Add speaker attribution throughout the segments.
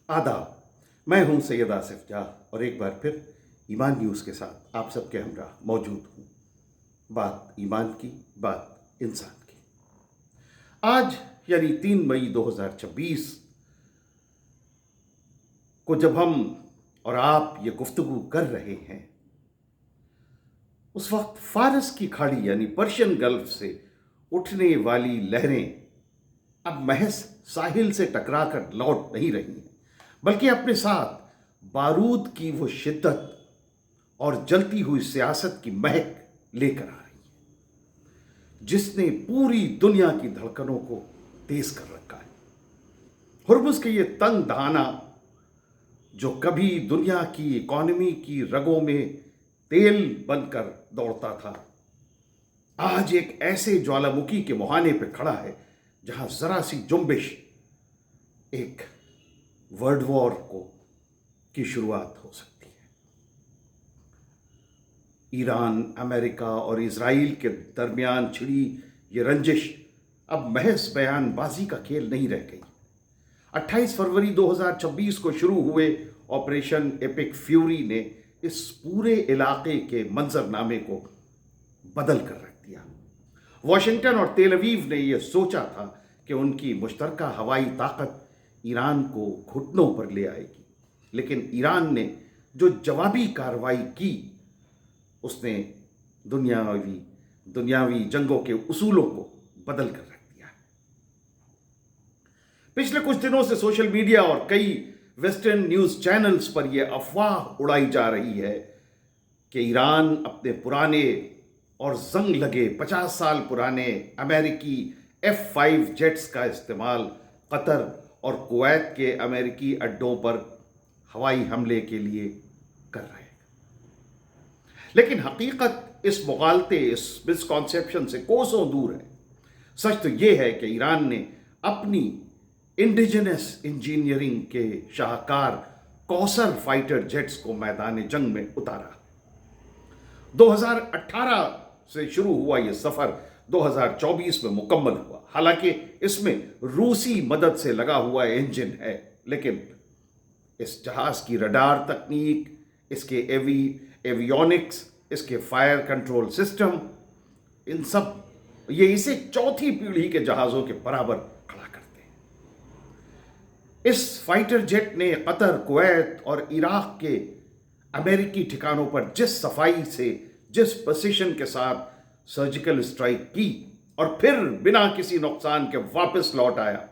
Speaker 1: आदाब। मैं हूं सैयद आसिफ जाह और एक बार फिर ईमान न्यूज़ के साथ आप सबके हमरा मौजूद हूं। बात ईमान की, बात इंसान की। आज यानी 3 मई 2026 को जब हम और आप ये गुफ्तगू कर रहे हैं, उस वक्त फारस की खाड़ी यानी पर्शियन गल्फ से उठने वाली लहरें अब महज साहिल से टकराकर लौट नहीं रही हैं, बल्कि अपने साथ बारूद की वो शिद्दत और जलती हुई सियासत की महक लेकर आ रही है जिसने पूरी दुनिया की धड़कनों को तेज कर रखा है। हुर्मुज़ के ये तंग दहाना जो कभी दुनिया की इकॉनमी की रगों में तेल बनकर दौड़ता था, आज एक ऐसे ज्वालामुखी के मुहाने पर खड़ा है जहां जरा सी जुम्बिश एक वर्ल्ड वॉर की शुरुआत हो सकती है। ईरान, अमेरिका और इजराइल के दरमियान छिड़ी ये रंजिश अब महज बयानबाजी का खेल नहीं रह गई। 28 फरवरी 2026 को शुरू हुए ऑपरेशन एपिक फ्यूरी ने इस पूरे इलाके के मंजरनामे को बदल कर रख दिया। वाशिंगटन और तेल अवीव ने यह सोचा था कि उनकी मुश्तरका हवाई ताकत ईरान को घुटनों पर ले आएगी, लेकिन ईरान ने जो जवाबी कार्रवाई की उसने दुनियावी जंगों के उसूलों को बदल कर रख दिया। पिछले कुछ दिनों से सोशल मीडिया और कई वेस्टर्न न्यूज चैनल्स पर यह अफवाह उड़ाई जा रही है कि ईरान अपने पुराने और जंग लगे 50 साल पुराने अमेरिकी F-5 जेट्स का इस्तेमाल कतर और कुवैत के अमेरिकी अड्डों पर हवाई हमले के लिए कर रहे हैं। लेकिन हकीकत इस मुगालते, इस मिसकॉन्सेप्शन से कोसों दूर है। सच तो यह है कि ईरान ने अपनी इंडिजिनस इंजीनियरिंग के शाहकार कौसर फाइटर जेट्स को मैदान जंग में उतारा। 2018 से शुरू हुआ यह सफर 2024 में मुकम्मल हुआ। हालांकि इसमें रूसी मदद से लगा हुआ इंजन है, लेकिन इस जहाज की रडार तकनीक, इसके एवियोनिक्स, इसके फायर कंट्रोल सिस्टम, इन सब ये इसे चौथी पीढ़ी के जहाजों के बराबर खड़ा करते हैं। इस फाइटर जेट ने कतर, कुवैत और इराक के अमेरिकी ठिकानों पर जिस सफाई से, जिस प्रिसिशन के साथ सर्जिकल स्ट्राइक की और फिर बिना किसी नुकसान के वापस लौट आया,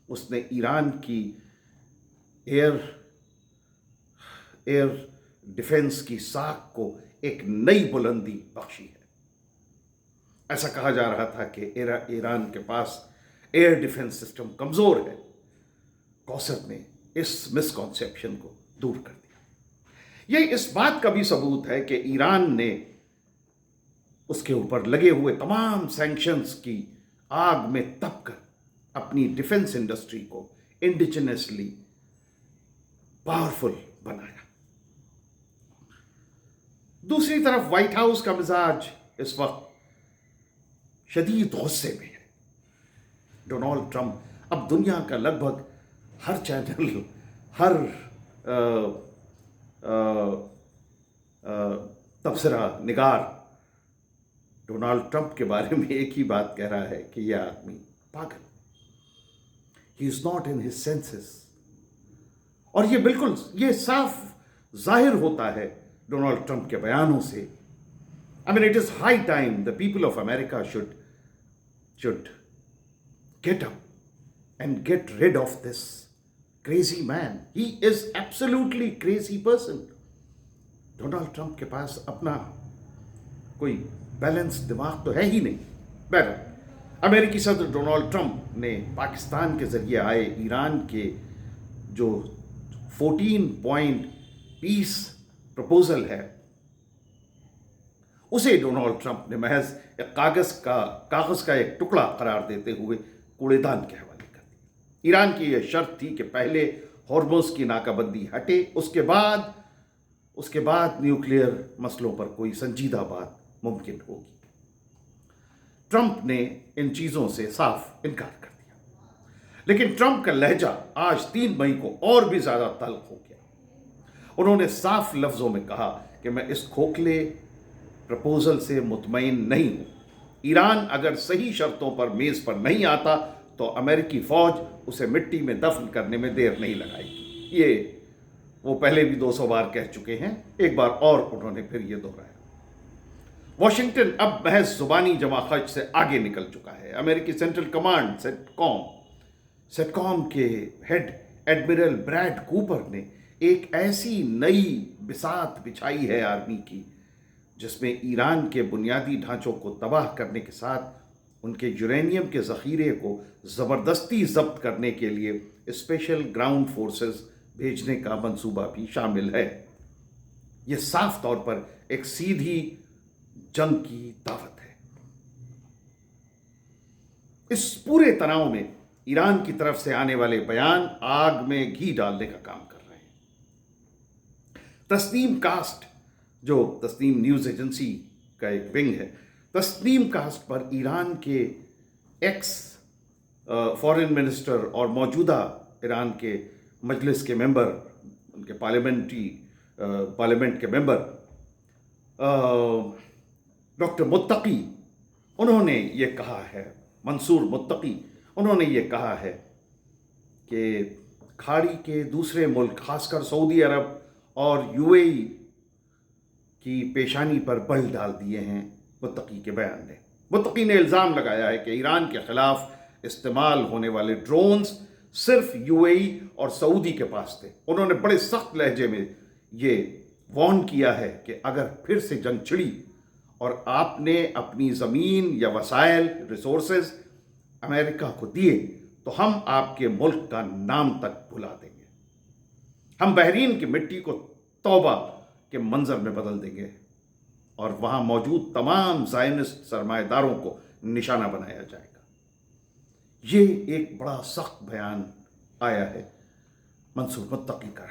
Speaker 1: उसने ईरान की एयर डिफेंस की साख को एक नई बुलंदी बख्शी है। ऐसा कहा जा रहा था कि ईरान के पास एयर डिफेंस सिस्टम कमजोर है। कौसर ने इस मिसकॉन्सेप्शन को दूर कर दिया। यह इस बात का भी सबूत है कि ईरान ने उसके ऊपर लगे हुए तमाम सैंक्शंस की आग में तपकर अपनी डिफेंस इंडस्ट्री को इंडिजिनसली पावरफुल बनाया। दूसरी तरफ व्हाइट हाउस का मिजाज इस वक्त शदीद गुस्से में है। डोनाल्ड ट्रंप अब दुनिया का लगभग हर चैनल, हर तबसरा निगार डोनाल्ड ट्रंप के बारे में एक ही बात कह रहा है कि यह आदमी पागल, he is not in his senses. और ये बिल्कुल ये साफ जाहिर होता है डोनाल्ड ट्रंप के बयानों से। I mean, it is high time the people of America should get up and get rid of this crazy man. He is absolutely crazy person. Donald Trump के पास अपना कोई बैलेंस दिमाग तो है ही नहीं। बहरहाल अमेरिकी सदर डोनाल्ड ट्रंप ने पाकिस्तान के जरिए आए ईरान के जो 14 पॉइंट पीस प्रपोजल है, उसे डोनाल्ड ट्रंप ने महज एक कागज का एक टुकड़ा करार देते हुए कूड़ेदान के हवाले कर दिया। ईरान की यह शर्त थी कि पहले हॉर्मुज़ की नाकाबंदी हटे, उसके बाद न्यूक्लियर मसलों पर कोई संजीदा बात मुमकिन होगी। ट्रंप ने इन चीज़ों से साफ इनकार कर दिया। लेकिन ट्रंप का लहजा आज 3 मई को और भी ज्यादा तल्ख हो गया। उन्होंने साफ लफ्जों में कहा कि मैं इस खोखले प्रपोजल से मुतमईन नहीं हूं। ईरान अगर सही शर्तों पर मेज पर नहीं आता तो अमेरिकी फौज उसे मिट्टी में दफन करने में देर नहीं लगाएगी। ये वो पहले भी 200 बार कह चुके हैं, एक बार और उन्होंने फिर ये दोहराया। वॉशिंगटन अब महज जुबानी जमाखर्च से आगे निकल चुका है। अमेरिकी सेंट्रल कमांड सेटकॉम के हेड एडमिरल ब्रैड कूपर ने एक ऐसी नई बिसात बिछाई है आर्मी की, जिसमें ईरान के बुनियादी ढांचों को तबाह करने के साथ उनके यूरेनियम के ज़ख़ीरे को ज़बरदस्ती ज़ब्त करने के लिए स्पेशल ग्राउंड फोर्सेस भेजने का मंसूबा भी शामिल है। यह साफ तौर पर एक सीधी जंग की दावत है। इस पूरे तनाव में ईरान की तरफ से आने वाले बयान आग में घी डालने का काम कर रहे हैं। तस्नीम कास्ट, जो तस्नीम न्यूज़ एजेंसी का एक विंग है, तस्नीम कास्ट पर ईरान के एक्स फॉरेन मिनिस्टर और मौजूदा ईरान के मजलिस के मेंबर, उनके पार्लियामेंट के मेंबर डॉक्टर मुत्तकी, उन्होंने ये कहा है, मंसूर मुत्तकी, उन्होंने ये कहा है कि खाड़ी के दूसरे मुल्क, खासकर सऊदी अरब और यूएई की पेशानी पर बल डाल दिए हैं। मुत्तकी के बयान ने, मुत्तकी ने इल्ज़ाम लगाया है कि ईरान के खिलाफ इस्तेमाल होने वाले ड्रोन्स सिर्फ यूएई और सऊदी के पास थे। उन्होंने बड़े सख्त लहजे में ये वार्न किया है कि अगर फिर से जंग छिड़ी और आपने अपनी ज़मीन या वसाइल रिसोर्सेज अमेरिका को दिए तो हम आपके मुल्क का नाम तक भुला देंगे। हम बहरीन की मिट्टी को तौबा के मंजर में बदल देंगे और वहाँ मौजूद तमाम ज़ायनिस्ट सरमाएदारों को निशाना बनाया जाएगा। ये एक बड़ा सख्त बयान आया है मंसूर मुत्तकी का।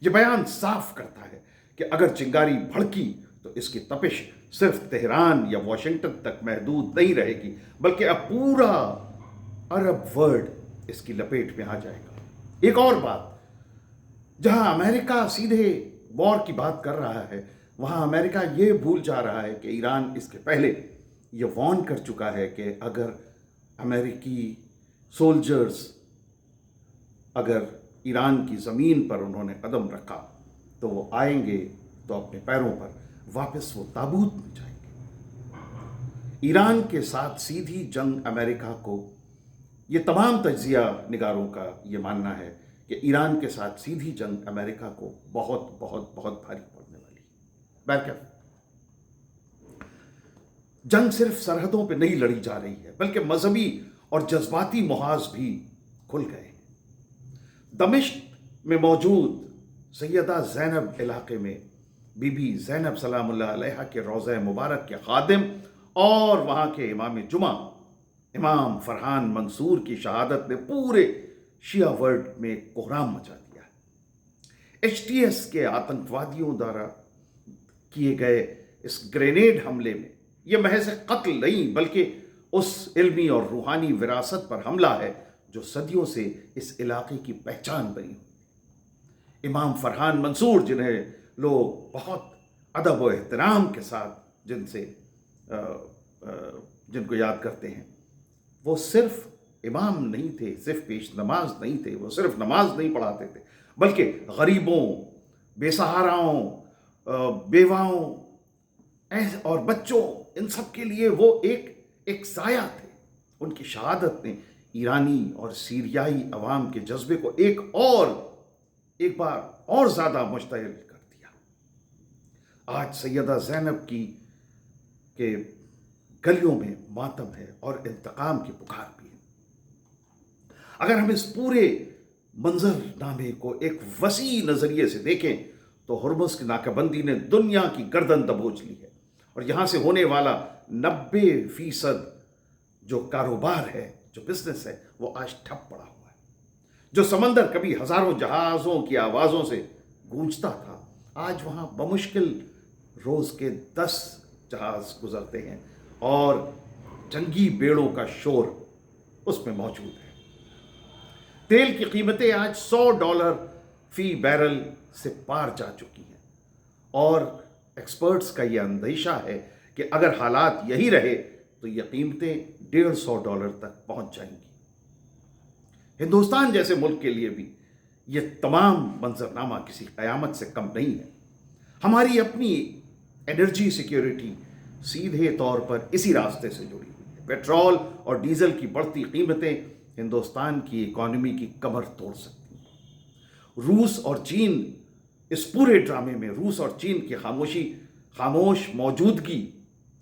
Speaker 1: ये बयान साफ करता है कि अगर चिंगारी भड़की तो इसकी तपिश सिर्फ तेहरान या वाशिंगटन तक महदूद नहीं रहेगी, बल्कि अब पूरा अरब वर्ल्ड इसकी लपेट में आ जाएगा। एक और बात, जहां अमेरिका सीधे वॉर की बात कर रहा है, वहां अमेरिका ये भूल जा रहा है कि ईरान इसके पहले ये वार्न कर चुका है कि अगर अमेरिकी सोल्जर्स अगर ईरान की ज़मीन पर उन्होंने कदम रखा तो वो आएंगे तो अपने पैरों पर वापस वो ताबूत में जाएंगे। ईरान के साथ सीधी जंग अमेरिका को, ये तमाम तज्जिया निगारों का ये मानना है कि ईरान के साथ सीधी जंग अमेरिका को बहुत बहुत बहुत भारी पड़ने वाली है। बहरकैफ जंग सिर्फ सरहदों पे नहीं लड़ी जा रही है, बल्कि मजहबी और जज्बाती मुहाज भी खुल गए हैं। दमिश्क में मौजूद सैयदा ज़ैनब इलाके में बीबी ज़ैनब सलामुल्लाह अलैहा के रोज़ा मुबारक के खादिम और वहाँ के इमाम जुमा इमाम फरहान मंसूर की शहादत ने पूरे शिया वर्ल्ड में कोहराम मचा दिया है। HTS के आतंकवादियों द्वारा किए गए इस ग्रेनेड हमले में यह महज कत्ल नहीं, बल्कि उस इल्मी और रूहानी विरासत पर हमला है जो सदियों से इस इलाके की पहचान बनी। इमाम फरहान मंसूर, जिन्हें लोग बहुत अदब व एहतराम के साथ जिनको याद करते हैं, वो सिर्फ इमाम नहीं थे, सिर्फ पेश नमाज नहीं थे, वो सिर्फ नमाज नहीं पढ़ाते थे, बल्कि गरीबों, बेसहाराओं, बेवाओं और बच्चों, इन सब के लिए वो एक साया थे। उनकी शहादत ने ईरानी और सीरियाई अवाम के जज्बे को एक बार और ज़्यादा मुश्तइल कर दिया। आज सैयदा ज़ैनब के गलियों में मातम है और इंतकाम की पुकार भी है। अगर हम इस पूरे मंजरनामे को एक वसी नज़रिए से देखें तो हुर्मुज़ की नाकाबंदी ने दुनिया की गर्दन दबोच ली है और यहाँ से होने वाला 90% जो कारोबार है, जो बिजनेस है, वो आज ठप पड़ा हुआ है। जो समंदर कभी हजारों जहाज़ों की आवाज़ों से गूंजता था, आज वहाँ बमुश्किल रोज़ के 10 जहाज़ गुजरते हैं और जंगी बेड़ों का शोर उसमें मौजूद है। तेल की कीमतें आज $100 फी बैरल से पार जा चुकी हैं और एक्सपर्ट्स का यह अंदेशा है कि अगर हालात यही रहे तो ये कीमतें $150 तक पहुंच जाएंगी। हिंदुस्तान जैसे मुल्क के लिए भी ये तमाम मंजरनामा किसी क़यामत से कम नहीं है। हमारी अपनी एनर्जी सिक्योरिटी सीधे तौर पर इसी रास्ते से जुड़ी हुई है। पेट्रोल और डीजल की बढ़ती कीमतें हिंदुस्तान की इकॉनमी की कमर तोड़ सकती हैं। रूस और चीन, इस पूरे ड्रामे में रूस और चीन की खामोश मौजूदगी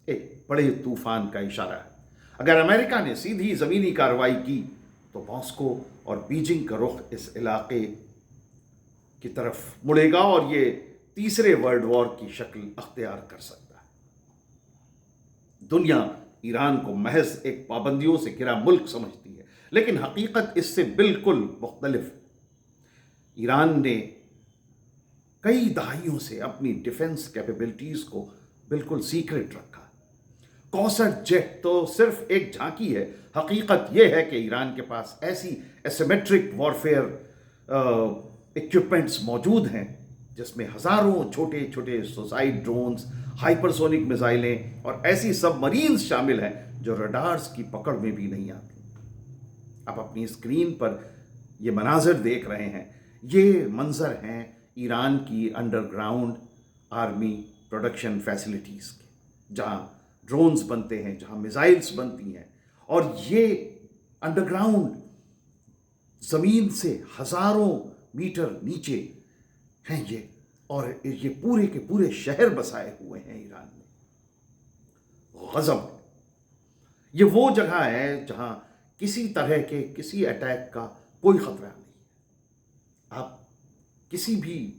Speaker 1: एक बड़े तूफान का इशारा है। अगर अमेरिका ने सीधी ज़मीनी कार्रवाई की तो मॉस्को और बीजिंग का रुख इस इलाके की तरफ मुड़ेगा और ये तीसरे वर्ल्ड वॉर की शक्ल अख्तियार कर सकता है। दुनिया ईरान को महज एक पाबंदियों से घिरा मुल्क समझती है, लेकिन हकीकत इससे बिल्कुल मुख्तलिफ है। ईरान ने कई दहाइयों से अपनी डिफेंस कैपेबिलिटीज को बिल्कुल सीक्रेट रखा। कौसर जेट तो सिर्फ एक झांकी है। हकीकत यह है कि ईरान के पास ऐसी एसिमेट्रिक वॉरफेयर इक्विपमेंट्स मौजूद हैं जिसमें हज़ारों छोटे छोटे सुसाइड ड्रोन्स, हाइपरसोनिक मिसाइलें और ऐसी सबमरीन्स शामिल हैं जो रडार्स की पकड़ में भी नहीं आती। आप अपनी स्क्रीन पर ये मनाजर देख रहे हैं, ये मंजर हैं ईरान की अंडरग्राउंड आर्मी प्रोडक्शन फैसिलिटीज़ के, जहाँ ड्रोन्स बनते हैं, जहाँ मिसाइल्स बनती हैं, और ये अंडरग्राउंड ज़मीन से हज़ारों मीटर नीचे हैं ये, और ये पूरे के पूरे शहर बसाए हुए हैं ईरान में। गज़ब, ये वो जगह है जहाँ किसी तरह के किसी अटैक का कोई ख़तरा नहीं है। आप किसी भी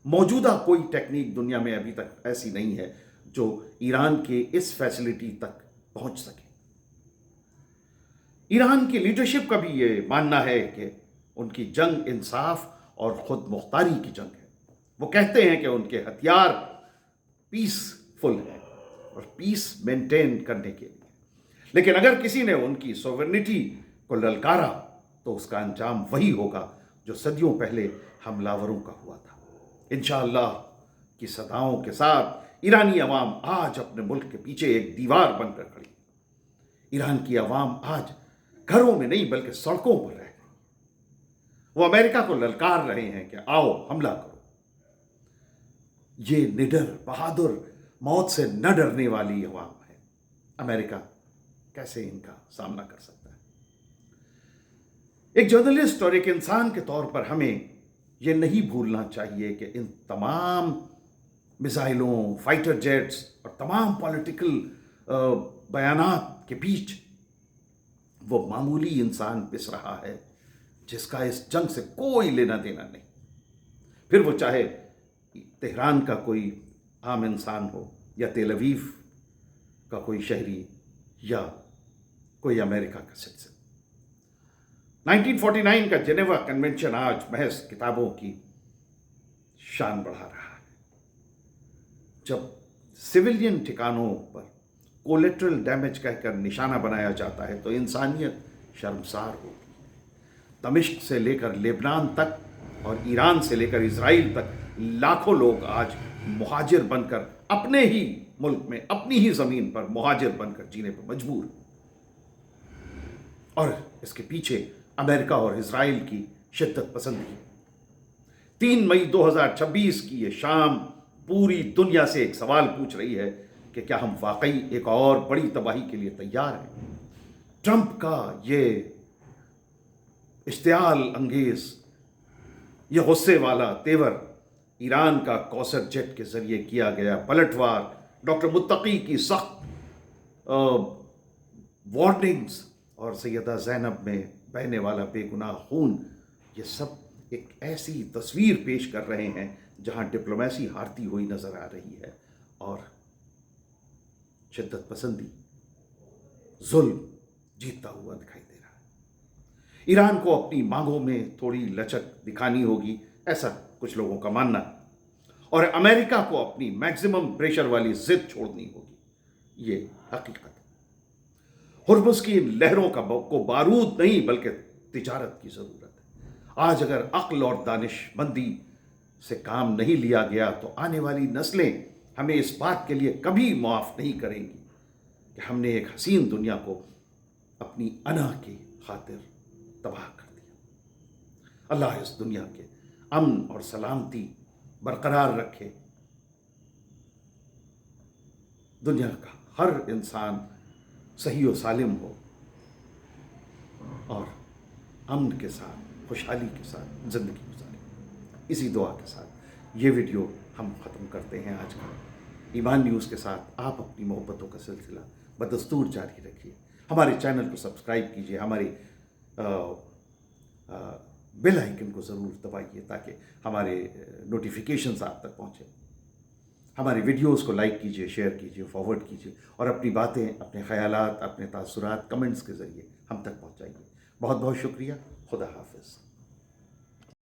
Speaker 1: मौजूदा कोई टेक्निक दुनिया में अभी तक ऐसी नहीं है जो ईरान के इस फैसिलिटी तक पहुंच सके। ईरान की लीडरशिप का भी ये मानना है कि उनकी जंग इंसाफ और खुद मुख्तारी की जंग है। वो कहते हैं कि उनके हथियार पीसफुल हैं और पीस मेंटेन करने के लिए, लेकिन अगर किसी ने उनकी सॉवरेनिटी को ललकारा तो उसका अंजाम वही होगा जो सदियों पहले हमलावरों का हुआ था। इंशाअल्लाह की सदाओं के साथ ईरानी अवाम आज अपने मुल्क के पीछे एक दीवार बनकर खड़ी। ईरान की अवाम आज घरों में नहीं बल्कि सड़कों पर रह गई। वो अमेरिका को ललकार रहे हैं कि आओ हमला करो। ये निडर, बहादुर, मौत से न डरने वाली अवाम है। अमेरिका कैसे इनका सामना कर सकता है? एक जर्नलिस्ट और एक इंसान के तौर पर हमें यह नहीं भूलना चाहिए कि इन तमाम मिसाइलों, फाइटर जेट्स और तमाम पॉलिटिकल बयानात के बीच वो मामूली इंसान पिस रहा है जिसका इस जंग से कोई लेना देना नहीं। फिर वो चाहे तेहरान का कोई आम इंसान हो या तेल अवीव का कोई शहरी या कोई अमेरिका का सिटीजन। 1949 का जेनेवा कन्वेंशन आज महज किताबों की शान बढ़ा रहा है। जब सिविलियन ठिकानों पर कोलेट्रल डैमेज कहकर निशाना बनाया जाता है तो इंसानियत शर्मसार होती है। दमिश्क से लेकर लेबनान तक और ईरान से लेकर इजराइल तक लाखों लोग आज मुहाजिर बनकर अपने ही मुल्क में, अपनी ही ज़मीन पर मुहाजिर बनकर जीने पर मजबूर। और इसके पीछे अमेरिका और इजराइल की शिद्दत पसंदी। 3 मई 2026 की ये शाम पूरी दुनिया से एक सवाल पूछ रही है कि क्या हम वाकई एक और बड़ी तबाही के लिए तैयार हैं? ट्रंप का ये इश्तियाल अंगेज, ये गुस्से वाला तेवर, ईरान का कौसर जेट के जरिए किया गया पलटवार, डॉक्टर मुत्तकी की सख्त वार्निंग्स और सैयदा ज़ैनब में बहने वाला बेगुनाह खून, ये सब एक ऐसी तस्वीर पेश कर रहे हैं जहां डिप्लोमेसी हारती हुई नजर आ रही है और शिद्दत पसंदी, जुल्म जीतता हुआ दिखाई दे रहा है। ईरान को अपनी मांगों में थोड़ी लचक दिखानी होगी, ऐसा कुछ लोगों का मानना है, और अमेरिका को अपनी मैक्सिमम प्रेशर वाली जिद छोड़नी होगी। ये हकीकत है। हुर्मुज़ की इन लहरों को बारूद नहीं बल्कि تجارت کی ضرورت ہے۔ آج اگر عقل اور دانش مندی سے کام نہیں لیا گیا تو آنے والی نسلیں ہمیں اس بات کے لیے کبھی معاف نہیں کریں گی کہ ہم نے ایک حسین دنیا کو اپنی انا کی خاطر تباہ کر دیا۔ اللہ اس دنیا کے امن اور سلامتی برقرار رکھے، دنیا کا ہر انسان صحیح و سالم ہو اور امن کے ساتھ، خوشحالی کے ساتھ زندگی گزارے۔ اسی دعا کے ساتھ یہ ویڈیو ہم ختم کرتے ہیں آج کا۔ ایمان نیوز کے ساتھ آپ اپنی محبتوں کا سلسلہ بدستور جاری رکھیے، ہمارے چینل کو سبسکرائب کیجیے، ہماری بیل آئیکن کو ضرور دبائیے تاکہ ہمارے نوٹیفیکیشنز آپ تک پہنچیں۔ ہماری ویڈیوز کو لائک کیجیے، شیئر کیجیے، فارورڈ کیجیے اور اپنی باتیں، اپنے خیالات، اپنے تاثرات کمنٹس کے ذریعے ہم تک پہنچائیے۔ بہت بہت شکریہ۔ خدا حافظ۔